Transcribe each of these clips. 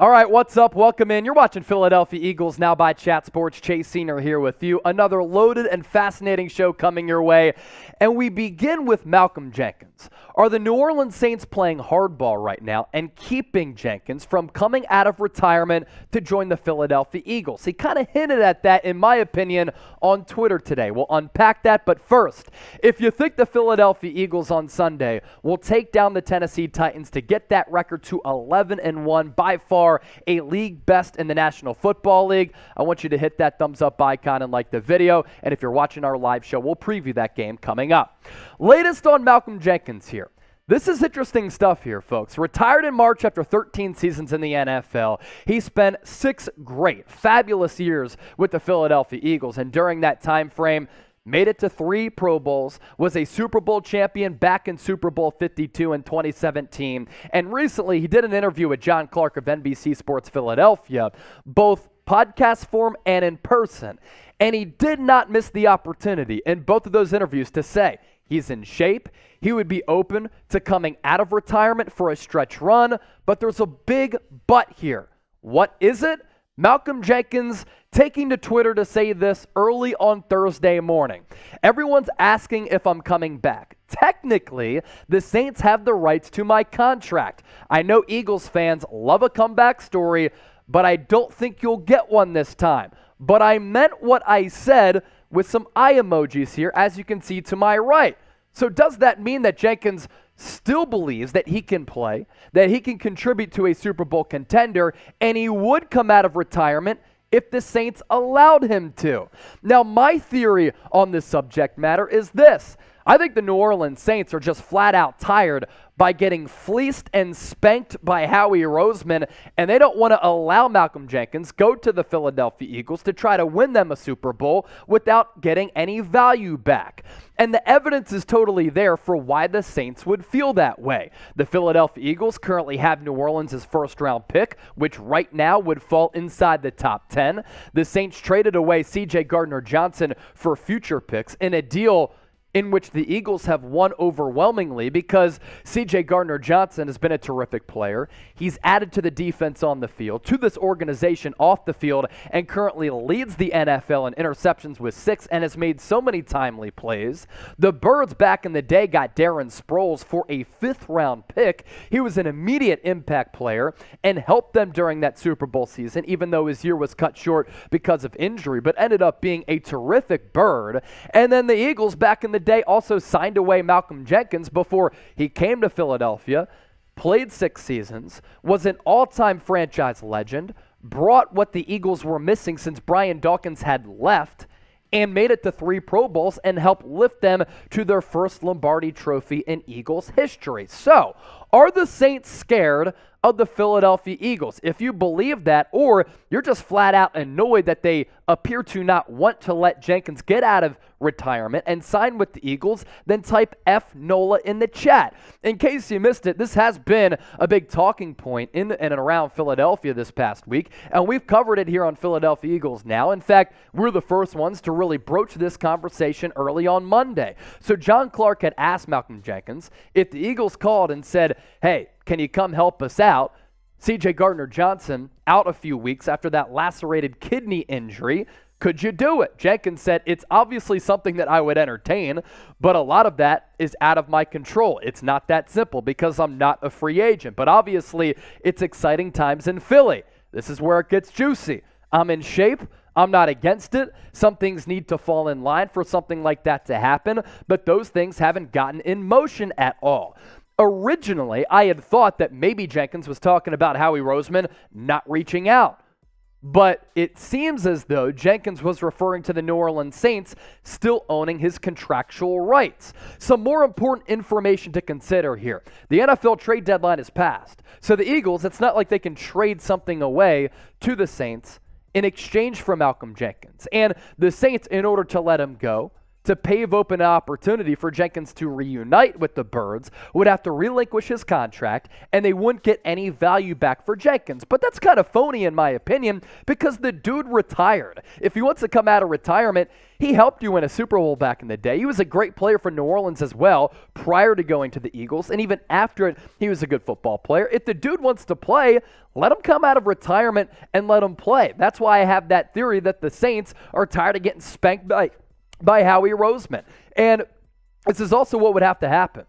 All right, what's up? Welcome in. You're watching Philadelphia Eagles Now by Chat Sports. Chase Senior here with you. Another loaded and fascinating show coming your way. And we begin with Malcolm Jenkins. Are the New Orleans Saints playing hardball right now and keeping Jenkins from coming out of retirement to join the Philadelphia Eagles? He kind of hinted at that, in my opinion, on Twitter today. We'll unpack that, but first, if you think the Philadelphia Eagles on Sunday will take down the Tennessee Titans to get that record to 11-1, by far a league best in the National Football League, I want you to hit that thumbs up icon and like the video. And if you're watching our live show, we'll preview that game coming up. Latest on Malcolm Jenkins here. This is interesting stuff here, folks. Retired in March after 13 seasons in the NFL. He spent 6 great, fabulous years with the Philadelphia Eagles, and during that time frame, made it to 3 Pro Bowls, was a Super Bowl champion back in Super Bowl 52 in 2017, and recently he did an interview with John Clark of NBC Sports Philadelphia, both podcast form and in person, and he did not miss the opportunity in both of those interviews to say he's in shape, he would be open to coming out of retirement for a stretch run, but there's a big but here. What is it? Malcolm Jenkins taking to Twitter to say this early on Thursday morning. Everyone's asking if I'm coming back. Technically, the Saints have the rights to my contract. I know Eagles fans love a comeback story, but I don't think you'll get one this time. But I meant what I said with some eye emojis here, as you can see to my right. So does that mean that Jenkins still believes that he can play, that he can contribute to a Super Bowl contender, and he would come out of retirement if the Saints allowed him to? Now, my theory on this subject matter is this. I think the New Orleans Saints are just flat out tired by getting fleeced and spanked by Howie Roseman, and they don't want to allow Malcolm Jenkins go to the Philadelphia Eagles to try to win them a Super Bowl without getting any value back. And the evidence is totally there for why the Saints would feel that way. The Philadelphia Eagles currently have New Orleans' first-round pick, which right now would fall inside the top 10. The Saints traded away CJ Gardner-Johnson for future picks in a deal in which the Eagles have won overwhelmingly because CJ Gardner-Johnson has been a terrific player. He's added to the defense on the field, to this organization off the field, and currently leads the NFL in interceptions with 6 and has made so many timely plays. The Birds back in the day got Darren Sproles for a 5th-round pick. He was an immediate impact player and helped them during that Super Bowl season, even though his year was cut short because of injury, but ended up being a terrific Bird. And then the Eagles back in the day also signed away Malcolm Jenkins before he came to Philadelphia, played 6 seasons, was an all-time franchise legend, brought what the Eagles were missing since Brian Dawkins had left, and made it to 3 Pro Bowls and helped lift them to their first Lombardi trophy in Eagles history. So, are the Saints scared of the Philadelphia Eagles? If you believe that, or you're just flat out annoyed that they appear to not want to let Jenkins get out of retirement and sign with the Eagles, then type F NOLA in the chat. In case you missed it, this has been a big talking point in and around Philadelphia this past week, and we've covered it here on Philadelphia Eagles Now. In fact, we're the first ones to really broach this conversation early on Monday. So John Clark had asked Malcolm Jenkins if the Eagles called and said, hey, can you come help us out? CJ Gardner-Johnson out a few weeks after that lacerated kidney injury. Could you do it? Jenkins said, it's obviously something that I would entertain, but a lot of that is out of my control. It's not that simple because I'm not a free agent, but obviously it's exciting times in Philly. This is where it gets juicy. I'm in shape. I'm not against it. Some things need to fall in line for something like that to happen, but those things haven't gotten in motion at all. Originally, I had thought that maybe Jenkins was talking about Howie Roseman not reaching out. But it seems as though Jenkins was referring to the New Orleans Saints still owning his contractual rights. Some more important information to consider here. The NFL trade deadline is passed. So the Eagles, it's not like they can trade something away to the Saints in exchange for Malcolm Jenkins. And the Saints, in order to let him go, to pave open an opportunity for Jenkins to reunite with the Birds, would have to relinquish his contract, and they wouldn't get any value back for Jenkins. But that's kind of phony in my opinion, because the dude retired. If he wants to come out of retirement, he helped you win a Super Bowl back in the day. He was a great player for New Orleans as well prior to going to the Eagles, and even after it, he was a good football player. If the dude wants to play, let him come out of retirement and let him play. That's why I have that theory that the Saints are tired of getting spanked by Howie Roseman. And this is also what would have to happen.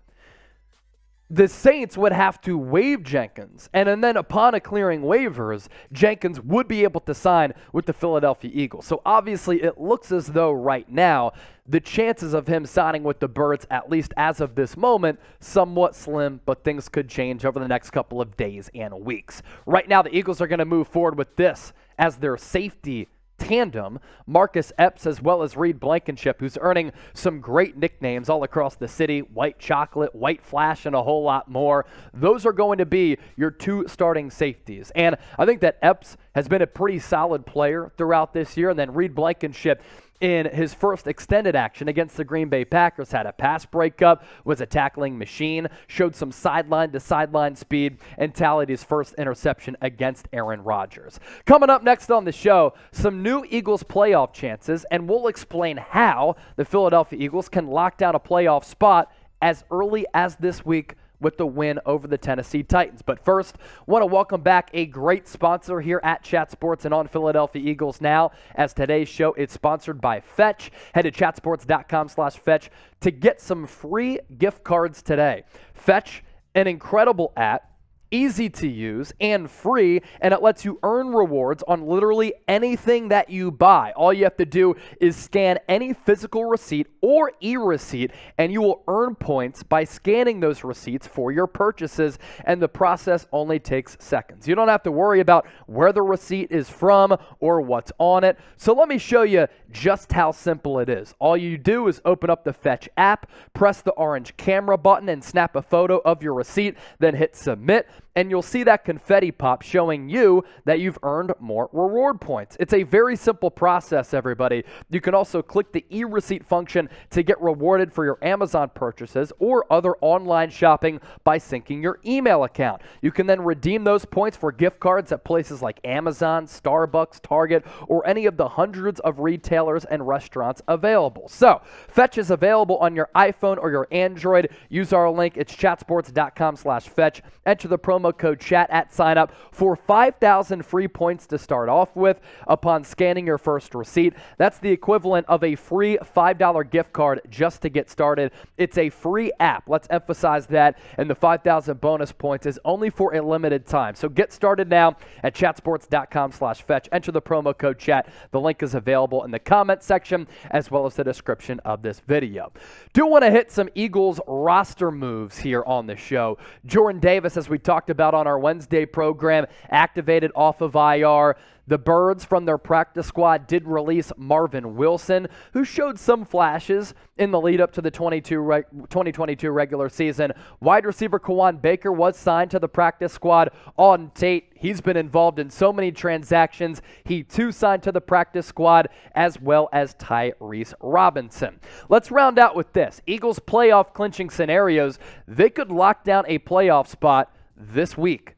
The Saints would have to waive Jenkins, and then upon a clearing waivers, Jenkins would be able to sign with the Philadelphia Eagles. So obviously it looks as though right now the chances of him signing with the Birds, at least as of this moment, somewhat slim, but things could change over the next couple of days and weeks. Right now the Eagles are going to move forward with this as their safety tandem, Marcus Epps as well as Reed Blankenship, who's earning some great nicknames all across the city, White Chocolate, White Flash, and a whole lot more. Those are going to be your two starting safeties. And I think that Epps has been a pretty solid player throughout this year, and then Reed Blankenship in his first extended action against the Green Bay Packers had a pass breakup, was a tackling machine, showed some sideline-to-sideline speed, and tallied his first interception against Aaron Rodgers. Coming up next on the show, some new Eagles playoff chances, and we'll explain how the Philadelphia Eagles can lock down a playoff spot as early as this week with the win over the Tennessee Titans. But first, want to welcome back a great sponsor here at Chat Sports and on Philadelphia Eagles Now, as today's show is sponsored by Fetch. Head to chatsports.com/Fetch to get some free gift cards today. Fetch, an incredible app, easy to use and free, and it lets you earn rewards on literally anything that you buy. All you have to do is scan any physical receipt or e-receipt, and you will earn points by scanning those receipts for your purchases, and the process only takes seconds. You don't have to worry about where the receipt is from or what's on it. So let me show you just how simple it is. All you do is open up the Fetch app, press the orange camera button, and snap a photo of your receipt, then hit submit, and you'll see that confetti pop showing you that you've earned more reward points. It's a very simple process, everybody. You can also click the e-receipt function to get rewarded for your Amazon purchases or other online shopping by syncing your email account. You can then redeem those points for gift cards at places like Amazon, Starbucks, Target, or any of the hundreds of retailers and restaurants available. So, Fetch is available on your iPhone or your Android. Use our link. It's chatsports.com/Fetch. Enter the promo code CHAT at sign up for 5,000 free points to start off with upon scanning your first receipt. That's the equivalent of a free $5 gift card just to get started. It's a free app. Let's emphasize that. And the 5,000 bonus points is only for a limited time. So get started now at chatsports.com/Fetch. Enter the promo code CHAT. The link is available in the comment section as well as the description of this video. Do want to hit some Eagles roster moves here on the show. Jordan Davis, as we talked about on our Wednesday program, activated off of IR. The Birds from their practice squad did release Marvin Wilson, who showed some flashes in the lead up to the 2022 regular season. Wide receiver Kawan Baker was signed to the practice squad. On Tate, he's been involved in so many transactions. He too signed to the practice squad, as well as Tyrese Robinson. Let's round out with this. Eagles playoff clinching scenarios. They could lock down a playoff spot this week.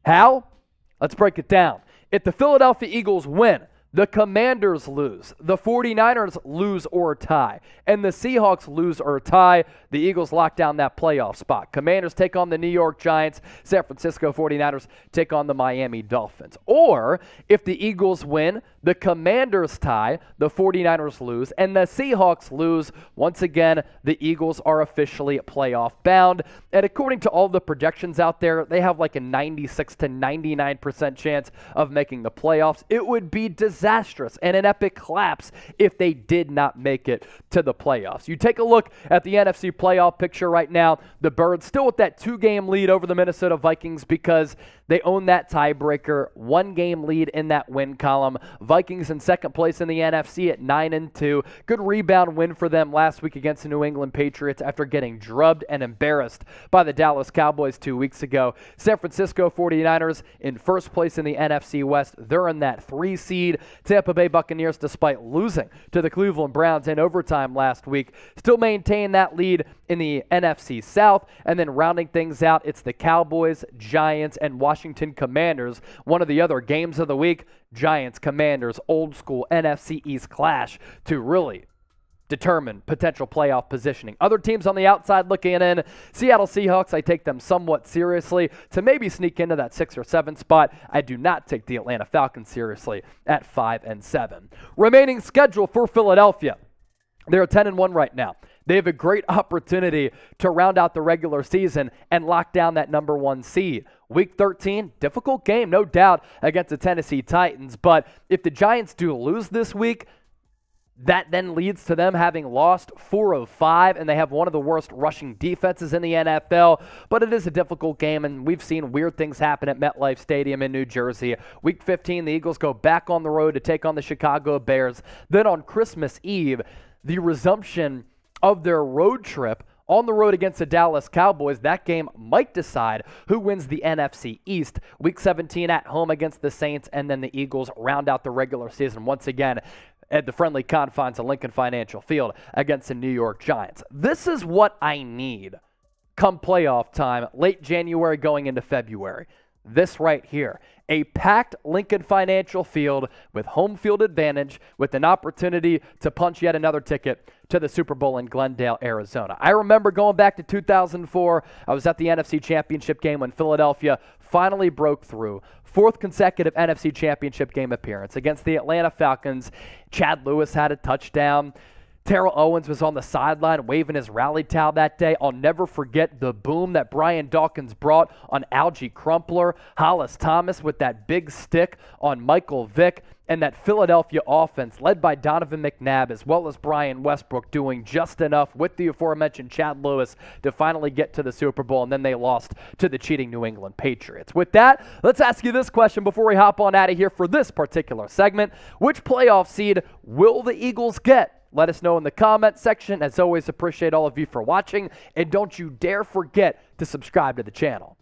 How? Let's break it down. If the Philadelphia Eagles win, the Commanders lose, the 49ers lose or tie, and the Seahawks lose or tie, the Eagles lock down that playoff spot. Commanders take on the New York Giants, San Francisco 49ers take on the Miami Dolphins. Or if the Eagles win, the Commanders tie, the 49ers lose, and the Seahawks lose. Once again, the Eagles are officially playoff bound. And according to all the projections out there, they have like a 96 to 99% chance of making the playoffs. It would be disastrous and an epic collapse if they did not make it to the playoffs. You take a look at the NFC playoff picture right now. The Birds still with that 2-game lead over the Minnesota Vikings because They own that tiebreaker, 1-game lead in that win column. Vikings in second place in the NFC at 9-2. Good rebound win for them last week against the New England Patriots after getting drubbed and embarrassed by the Dallas Cowboys 2 weeks ago. San Francisco 49ers in first place in the NFC West. They're in that 3 seed. Tampa Bay Buccaneers, despite losing to the Cleveland Browns in overtime last week, still maintain that lead in the NFC South. And then rounding things out, it's the Cowboys, Giants, and Washington Commanders. One of the other games of the week, Giants, Commanders, old school NFC East clash to really determine potential playoff positioning. Other teams on the outside looking in, Seattle Seahawks, I take them somewhat seriously to maybe sneak into that 6 or 7 spot. I do not take the Atlanta Falcons seriously at 5-7. Remaining schedule for Philadelphia. They're 10-1 right now. They have a great opportunity to round out the regular season and lock down that number 1 seed. Week 13, difficult game, no doubt, against the Tennessee Titans. But if the Giants do lose this week, that then leads to them having lost 4 of 5, and they have one of the worst rushing defenses in the NFL. But it is a difficult game, and we've seen weird things happen at MetLife Stadium in New Jersey. Week 15, the Eagles go back on the road to take on the Chicago Bears. Then on Christmas Eve, the resumption of their road trip on the road against the Dallas Cowboys. That game might decide who wins the NFC East. Week 17 at home against the Saints, and then the Eagles round out the regular season once again at the friendly confines of Lincoln Financial Field against the New York Giants. This is what I need come playoff time, late January going into February. This right here, a packed Lincoln Financial Field with home field advantage, with an opportunity to punch yet another ticket to the Super Bowl in Glendale, Arizona. I remember going back to 2004. I was at the NFC Championship game when Philadelphia finally broke through. 4th consecutive NFC Championship game appearance against the Atlanta Falcons. Chad Lewis had a touchdown. Terrell Owens was on the sideline waving his rally towel that day. I'll never forget the boom that Brian Dawkins brought on Algie Crumpler. Hollis Thomas with that big stick on Michael Vick. And that Philadelphia offense led by Donovan McNabb as well as Brian Westbrook doing just enough with the aforementioned Chad Lewis to finally get to the Super Bowl, and then they lost to the cheating New England Patriots. With that, let's ask you this question before we hop on out of here for this particular segment. Which playoff seed will the Eagles get? Let us know in the comment section. As always, appreciate all of you for watching, and don't you dare forget to subscribe to the channel.